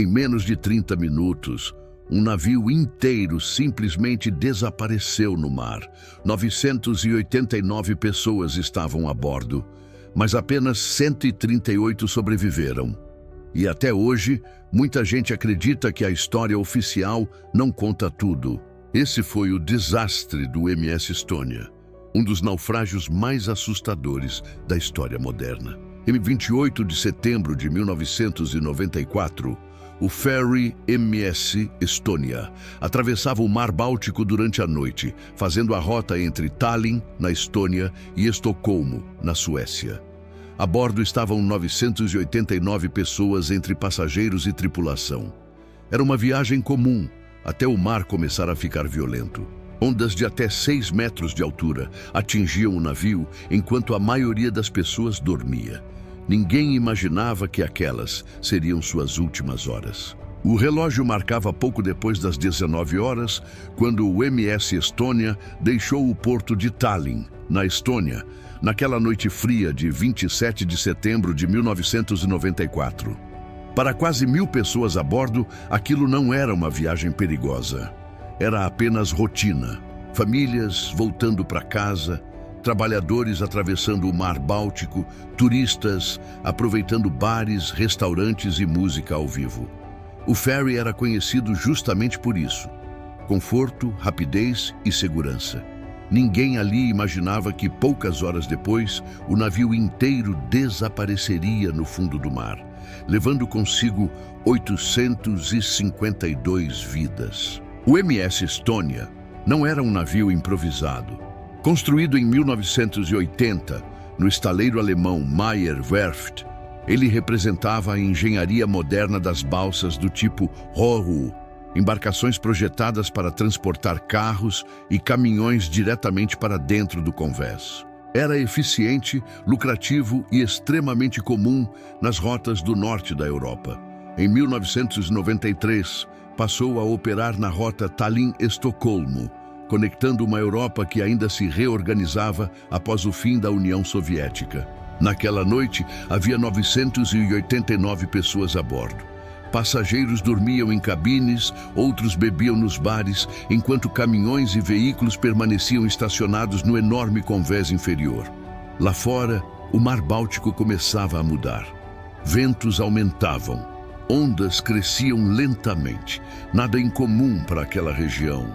Em menos de 30 minutos, um navio inteiro simplesmente desapareceu no mar. 989 pessoas estavam a bordo, mas apenas 138 sobreviveram. E até hoje, muita gente acredita que a história oficial não conta tudo. Esse foi o desastre do MS Estônia, um dos naufrágios mais assustadores da história moderna. Em 28 de setembro de 1994, o ferry MS Estônia atravessava o Mar Báltico durante a noite, fazendo a rota entre Tallinn, na Estônia, e Estocolmo, na Suécia. A bordo estavam 989 pessoas entre passageiros e tripulação. Era uma viagem comum, até o mar começar a ficar violento. Ondas de até 6 metros de altura atingiam o navio enquanto a maioria das pessoas dormia. Ninguém imaginava que aquelas seriam suas últimas horas. O relógio marcava pouco depois das 19 horas, quando o MS Estônia deixou o porto de Tallinn, na Estônia, naquela noite fria de 27 de setembro de 1994. Para quase 1000 pessoas a bordo, aquilo não era uma viagem perigosa. Era apenas rotina. Famílias voltando para casa, trabalhadores atravessando o Mar Báltico, turistas aproveitando bares, restaurantes e música ao vivo. O ferry era conhecido justamente por isso: conforto, rapidez e segurança. Ninguém ali imaginava que poucas horas depois o navio inteiro desapareceria no fundo do mar, levando consigo 852 vidas. O MS Estônia não era um navio improvisado. Construído em 1980, no estaleiro alemão Meyer Werft, ele representava a engenharia moderna das balsas do tipo Ro-Ro, embarcações projetadas para transportar carros e caminhões diretamente para dentro do convés. Era eficiente, lucrativo e extremamente comum nas rotas do norte da Europa. Em 1993, passou a operar na rota Tallinn-Estocolmo, conectando uma Europa que ainda se reorganizava após o fim da União Soviética. Naquela noite, havia 989 pessoas a bordo. Passageiros dormiam em cabines, outros bebiam nos bares, enquanto caminhões e veículos permaneciam estacionados no enorme convés inferior. Lá fora, o Mar Báltico começava a mudar. Ventos aumentavam, ondas cresciam lentamente, nada incomum para aquela região,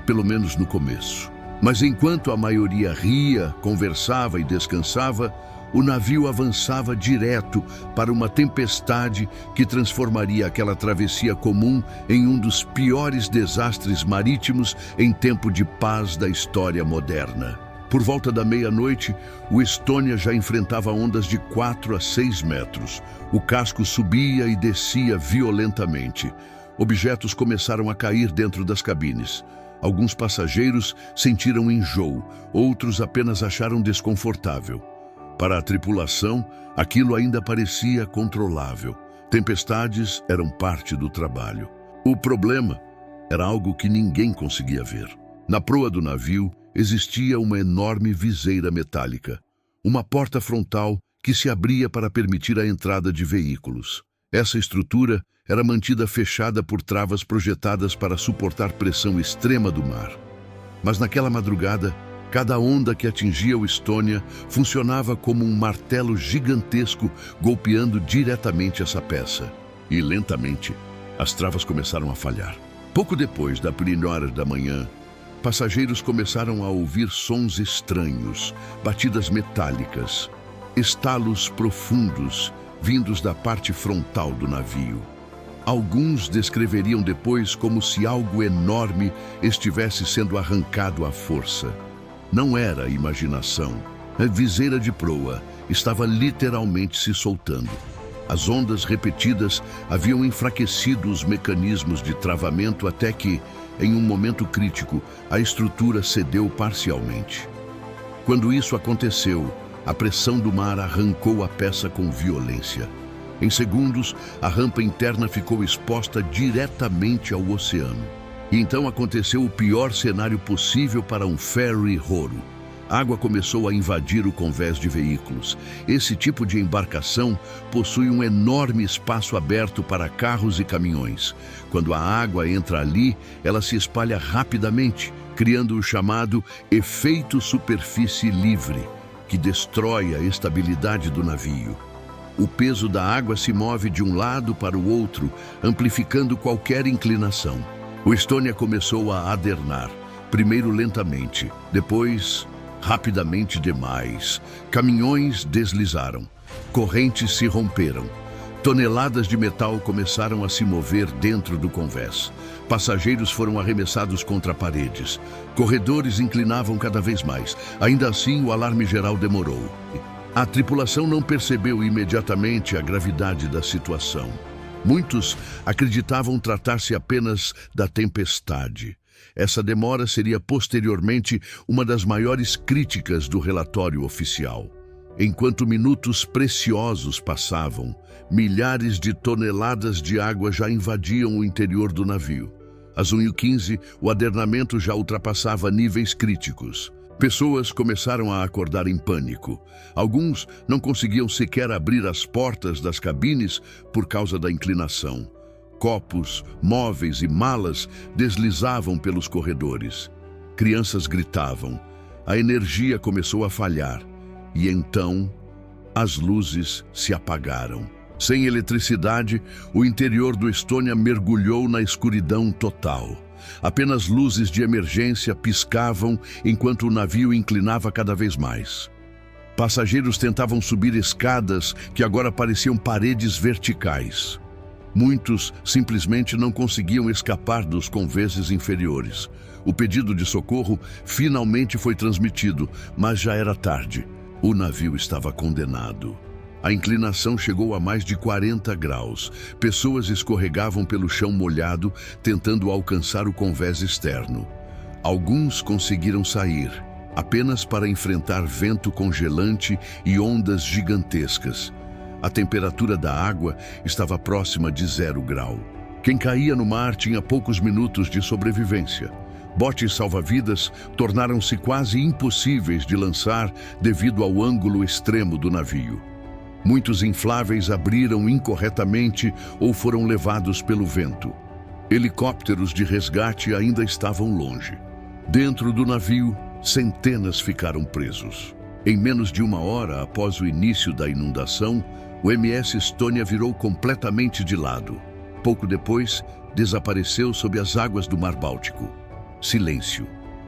pelo menos no começo. Mas enquanto a maioria ria, conversava e descansava, o navio avançava direto para uma tempestade que transformaria aquela travessia comum em um dos piores desastres marítimos em tempo de paz da história moderna. Por volta da meia-noite, o Estônia já enfrentava ondas de 4 a 6 metros. O casco subia e descia violentamente. Objetos começaram a cair dentro das cabines. Alguns passageiros sentiram enjoo, outros apenas acharam desconfortável. Para a tripulação, aquilo ainda parecia controlável. Tempestades eram parte do trabalho. O problema era algo que ninguém conseguia ver. Na proa do navio existia uma enorme viseira metálica, uma porta frontal que se abria para permitir a entrada de veículos. Essa estrutura era mantida fechada por travas projetadas para suportar pressão extrema do mar. Mas naquela madrugada, cada onda que atingia o Estônia funcionava como um martelo gigantesco golpeando diretamente essa peça. E lentamente, as travas começaram a falhar. Pouco depois da primeira hora da manhã, passageiros começaram a ouvir sons estranhos, batidas metálicas, estalos profundos vindos da parte frontal do navio. Alguns descreveriam depois como se algo enorme estivesse sendo arrancado à força. Não era imaginação. A viseira de proa estava literalmente se soltando. As ondas repetidas haviam enfraquecido os mecanismos de travamento até que, em um momento crítico, a estrutura cedeu parcialmente. Quando isso aconteceu, a pressão do mar arrancou a peça com violência. Em segundos, a rampa interna ficou exposta diretamente ao oceano. E então aconteceu o pior cenário possível para um ferry Ro-Ro. A água começou a invadir o convés de veículos. Esse tipo de embarcação possui um enorme espaço aberto para carros e caminhões. Quando a água entra ali, ela se espalha rapidamente, criando o chamado efeito superfície livre, que destrói a estabilidade do navio. O peso da água se move de um lado para o outro, amplificando qualquer inclinação. O Estônia começou a adernar, primeiro lentamente, depois rapidamente demais. Caminhões deslizaram, correntes se romperam. Toneladas de metal começaram a se mover dentro do convés. Passageiros foram arremessados contra paredes. Corredores inclinavam cada vez mais. Ainda assim, o alarme geral demorou. A tripulação não percebeu imediatamente a gravidade da situação. Muitos acreditavam tratar-se apenas da tempestade. Essa demora seria posteriormente uma das maiores críticas do relatório oficial. Enquanto minutos preciosos passavam, milhares de toneladas de água já invadiam o interior do navio. Às 1h15, o adernamento já ultrapassava níveis críticos. Pessoas começaram a acordar em pânico. Alguns não conseguiam sequer abrir as portas das cabines por causa da inclinação. Copos, móveis e malas deslizavam pelos corredores. Crianças gritavam. A energia começou a falhar. E então, as luzes se apagaram. Sem eletricidade, o interior do Estônia mergulhou na escuridão total. Apenas luzes de emergência piscavam enquanto o navio inclinava cada vez mais. Passageiros tentavam subir escadas que agora pareciam paredes verticais. Muitos simplesmente não conseguiam escapar dos convéses inferiores. O pedido de socorro finalmente foi transmitido, mas já era tarde. O navio estava condenado. A inclinação chegou a mais de 40 graus. Pessoas escorregavam pelo chão molhado, tentando alcançar o convés externo. Alguns conseguiram sair, apenas para enfrentar vento congelante e ondas gigantescas. A temperatura da água estava próxima de 0 grau. Quem caía no mar tinha poucos minutos de sobrevivência. Botes salva-vidas tornaram-se quase impossíveis de lançar devido ao ângulo extremo do navio. Muitos infláveis abriram incorretamente ou foram levados pelo vento. Helicópteros de resgate ainda estavam longe. Dentro do navio, centenas ficaram presos. Em menos de 1 hora após o início da inundação, o MS Estônia virou completamente de lado. Pouco depois, desapareceu sob as águas do Mar Báltico. Silêncio.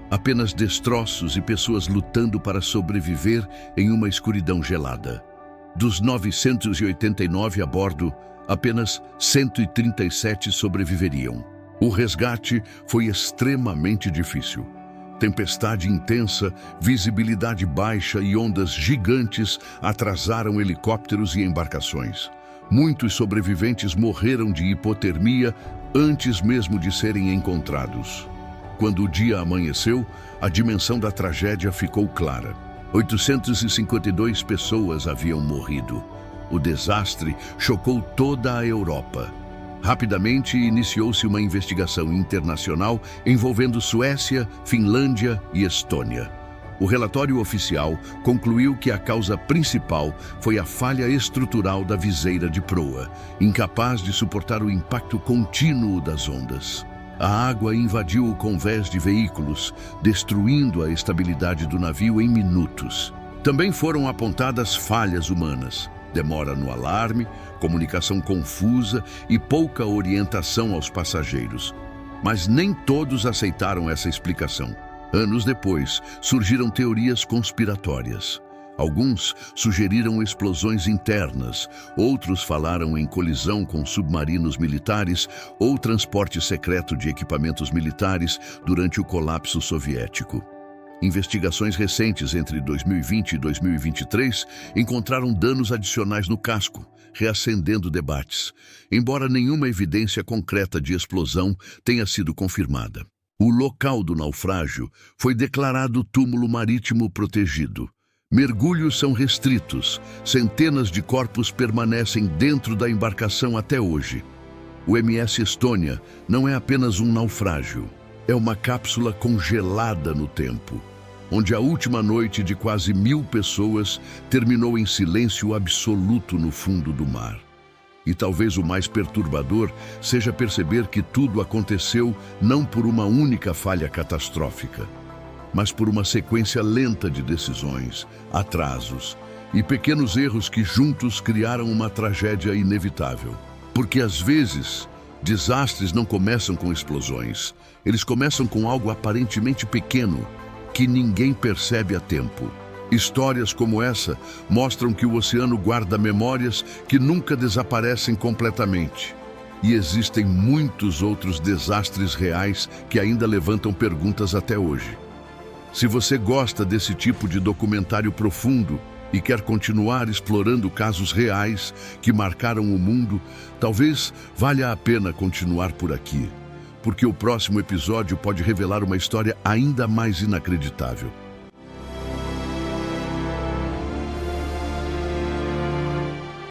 Apenas destroços e pessoas lutando para sobreviver em uma escuridão gelada. Dos 989 a bordo, apenas 137 sobreviveriam. O resgate foi extremamente difícil. Tempestade intensa, visibilidade baixa e ondas gigantes atrasaram helicópteros e embarcações. Muitos sobreviventes morreram de hipotermia antes mesmo de serem encontrados. Quando o dia amanheceu, a dimensão da tragédia ficou clara. 852 pessoas haviam morrido. O desastre chocou toda a Europa. Rapidamente iniciou-se uma investigação internacional envolvendo Suécia, Finlândia e Estônia. O relatório oficial concluiu que a causa principal foi a falha estrutural da viseira de proa, incapaz de suportar o impacto contínuo das ondas. A água invadiu o convés de veículos, destruindo a estabilidade do navio em minutos. Também foram apontadas falhas humanas, demora no alarme, comunicação confusa e pouca orientação aos passageiros. Mas nem todos aceitaram essa explicação. Anos depois, surgiram teorias conspiratórias. Alguns sugeriram explosões internas, outros falaram em colisão com submarinos militares ou transporte secreto de equipamentos militares durante o colapso soviético. Investigações recentes entre 2020 e 2023 encontraram danos adicionais no casco, reacendendo debates, embora nenhuma evidência concreta de explosão tenha sido confirmada. O local do naufrágio foi declarado túmulo marítimo protegido. Mergulhos são restritos, centenas de corpos permanecem dentro da embarcação até hoje. O MS Estônia não é apenas um naufrágio, é uma cápsula congelada no tempo. onde a última noite de quase 1000 pessoas terminou em silêncio absoluto no fundo do mar. E talvez o mais perturbador seja perceber que tudo aconteceu não por uma única falha catastrófica, mas por uma sequência lenta de decisões, atrasos e pequenos erros que juntos criaram uma tragédia inevitável. Porque às vezes, desastres não começam com explosões, eles começam com algo aparentemente pequeno, que ninguém percebe a tempo. Histórias como essa mostram que o oceano guarda memórias que nunca desaparecem completamente. E existem muitos outros desastres reais que ainda levantam perguntas até hoje. Se você gosta desse tipo de documentário profundo e quer continuar explorando casos reais que marcaram o mundo, talvez valha a pena continuar por aqui, porque o próximo episódio pode revelar uma história ainda mais inacreditável.